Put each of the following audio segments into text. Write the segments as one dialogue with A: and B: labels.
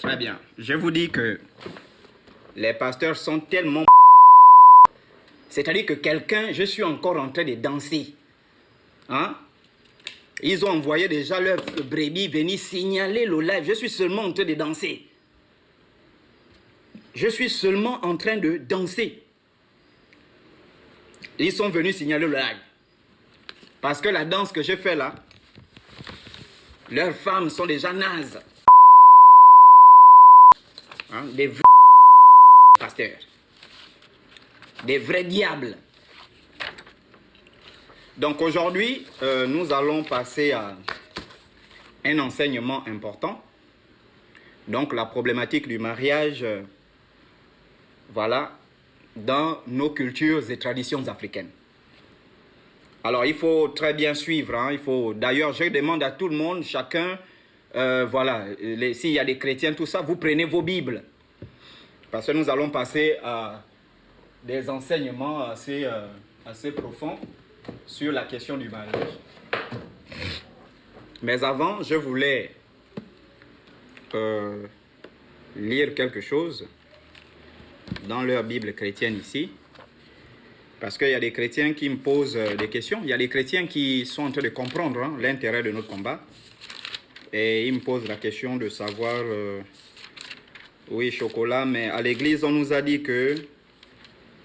A: Très bien. Je vous dis que les pasteurs sont tellement... C'est-à-dire que quelqu'un, je suis encore en train de danser. Hein? Ils ont envoyé déjà leur brebis venir signaler le live. Je suis seulement en train de danser. Je suis seulement en train de danser. Ils sont venus signaler le live. Parce que la danse que je fais là, leurs femmes sont déjà nazes. Hein? Des vrais pasteurs. Des vrais diables. Donc aujourd'hui, nous allons passer à un enseignement important. Donc la problématique du mariage, voilà, dans nos cultures et traditions africaines. Alors il faut très bien suivre. Hein, d'ailleurs, je demande à tout le monde, chacun, voilà, s'il y a des chrétiens, tout ça, vous prenez vos Bibles. Parce que nous allons passer à des enseignements assez profonds sur la question du mariage. Mais avant, je voulais lire quelque chose dans leur Bible chrétienne ici. Parce qu'il y a des chrétiens qui me posent des questions. Il y a des chrétiens qui sont en train de comprendre l'intérêt de notre combat. Et ils me posent la question de savoir... oui, chocolat, mais à l'église, on nous a dit que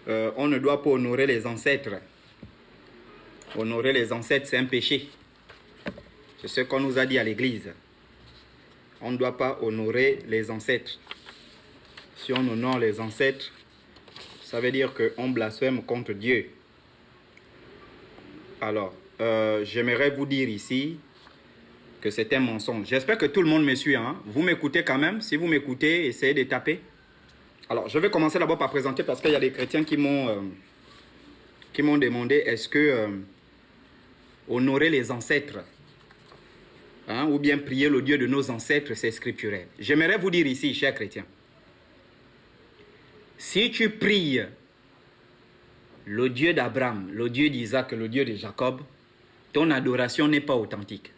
A: on ne doit pas honorer les ancêtres. Honorer les ancêtres, c'est un péché. C'est ce qu'on nous a dit à l'église. On ne doit pas honorer les ancêtres. Si on honore les ancêtres, ça veut dire qu'on blasphème contre Dieu. Alors, j'aimerais vous dire ici que c'est un mensonge. J'espère que tout le monde me suit. Hein? Vous m'écoutez quand même. Si vous m'écoutez, essayez de taper. Alors, je vais commencer d'abord par présenter parce qu'il y a des chrétiens qui m'ont demandé est-ce que honorer les ancêtres ou bien prier le Dieu de nos ancêtres, c'est scripturel. J'aimerais vous dire ici, chers chrétiens, si tu pries le Dieu d'Abraham, le Dieu d'Isaac, le Dieu de Jacob, ton adoration n'est pas authentique.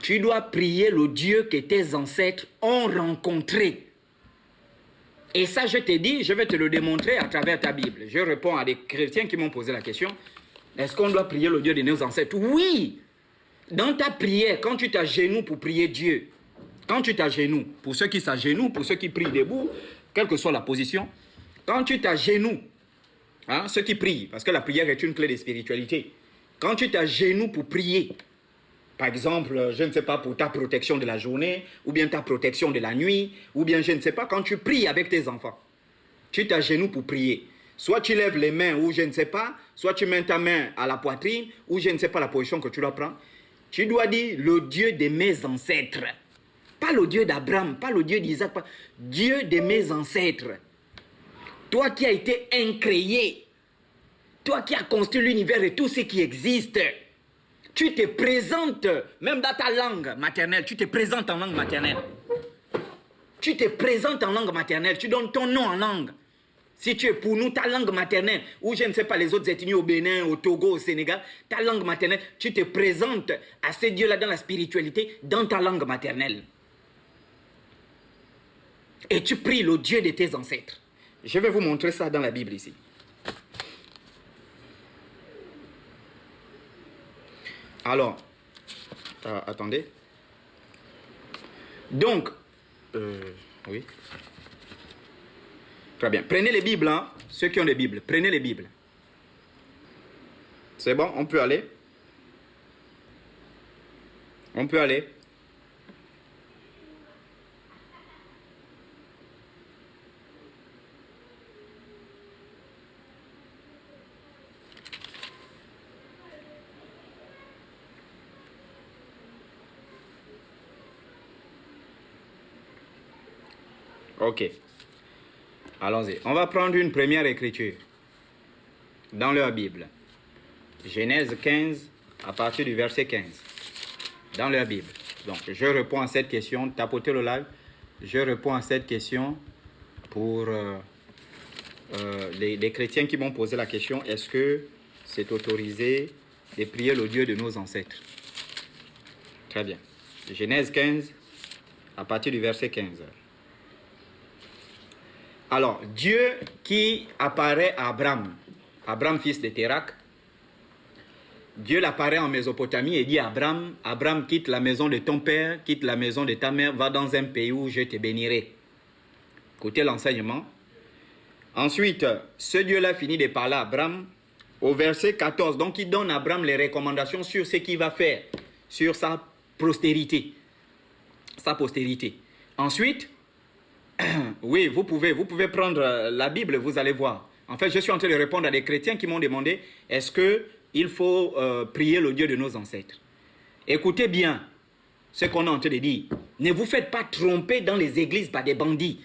A: Tu dois prier le Dieu que tes ancêtres ont rencontré. Et ça, je t'ai dit, je vais te le démontrer à travers ta Bible. Je réponds à des chrétiens qui m'ont posé la question. Est-ce qu'on doit prier le Dieu de nos ancêtres? Oui! Dans ta prière, quand tu t'agenouilles pour prier Dieu, quand tu t'agenouilles, pour ceux qui s'agenouillent, pour ceux qui prient debout, quelle que soit la position, quand tu t'agenouilles, ceux qui prient, parce que la prière est une clé de spiritualité, quand tu t'agenouilles pour prier, par exemple, je ne sais pas, pour ta protection de la journée, ou bien ta protection de la nuit, ou bien je ne sais pas, quand tu pries avec tes enfants, tu t'agenouilles pour prier. Soit tu lèves les mains, ou je ne sais pas, soit tu mets ta main à la poitrine, ou je ne sais pas la position que tu dois prendre. Tu dois dire le Dieu de mes ancêtres. Pas le Dieu d'Abraham, pas le Dieu d'Isaac, pas Dieu de mes ancêtres. Toi qui as été incréé, toi qui as construit l'univers et tout ce qui existe, tu te présentes, même dans ta langue maternelle, tu te présentes en langue maternelle. Tu te présentes en langue maternelle, tu donnes ton nom en langue. Si tu es pour nous, ta langue maternelle, ou je ne sais pas les autres ethnies au Bénin, au Togo, au Sénégal, ta langue maternelle, tu te présentes à ces dieux-là dans la spiritualité, dans ta langue maternelle. Et tu pries le Dieu de tes ancêtres. Je vais vous montrer ça dans la Bible ici. Alors, attendez. Donc, oui. Très bien. Prenez les Bibles, hein, ceux qui ont des Bibles. Prenez les Bibles. C'est bon, on peut aller. On peut aller. Ok. Allons-y. On va prendre une première écriture dans leur Bible. Genèse 15, à partir du verset 15. Dans leur Bible. Donc, je réponds à cette question. Tapotez le live. Je réponds à cette question pour les chrétiens qui m'ont posé la question. Est-ce que c'est autorisé de prier le Dieu de nos ancêtres? Très bien. Genèse 15, à partir du verset 15. Alors, Dieu qui apparaît à Abraham, Abraham fils de Térak, Dieu l'apparaît en Mésopotamie et dit à Abraham, Abraham, quitte la maison de ton père, quitte la maison de ta mère, va dans un pays où je te bénirai. Écoutez l'enseignement. Ensuite, ce Dieu-là finit de parler à Abraham au verset 14. Donc, il donne à Abraham les recommandations sur ce qu'il va faire, sur sa postérité. Sa postérité. Ensuite, oui, vous pouvez prendre la Bible, vous allez voir. En fait, je suis en train de répondre à des chrétiens qui m'ont demandé, est-ce qu'il faut prier le Dieu de nos ancêtres? Écoutez bien ce qu'on est en train de dire. Ne vous faites pas tromper dans les églises par des bandits.